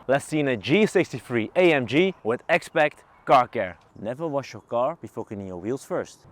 Let's see in a G63 AMG with expect car care. Never wash your car before cleaning your wheels first.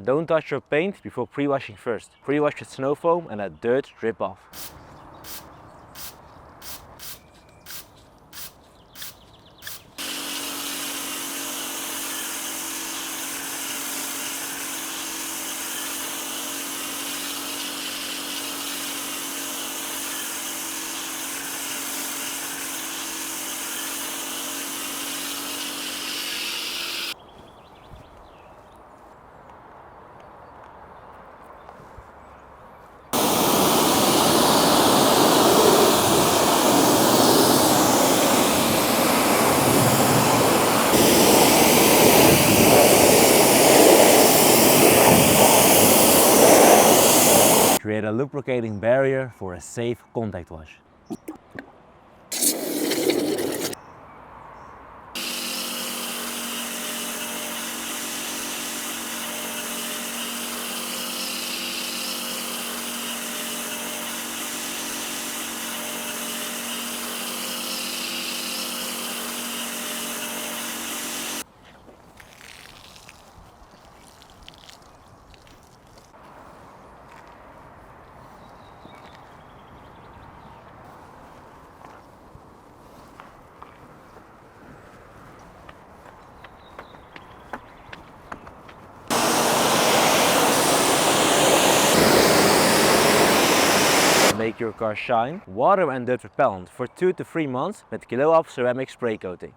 Don't touch your paint before pre-washing first. Pre-wash with snow foam and let dirt drip off. Create a lubricating barrier for a safe contact wash. Make your car shine, water and dirt repellent for 2 to 3 months with Glow Up ceramic spray coating.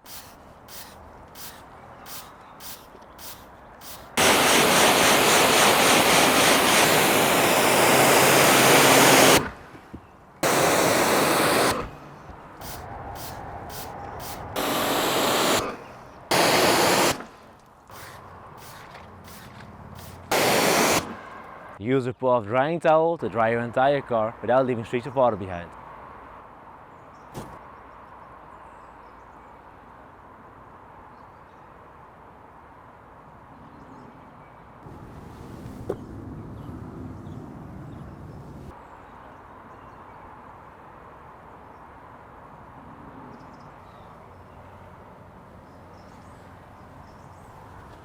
Use a pull off drying towel to dry your entire car without leaving streaks of water behind.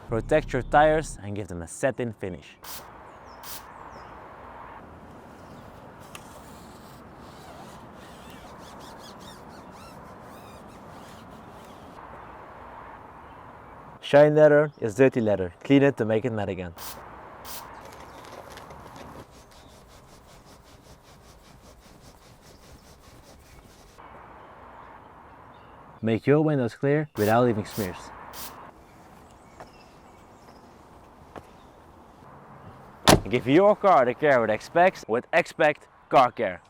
Protect your tires and give them a satin finish. Shine leather is dirty leather. Clean it to make it matte again. Make your windows clear without leaving smears. Give your car the care it expects with Expect Car Care.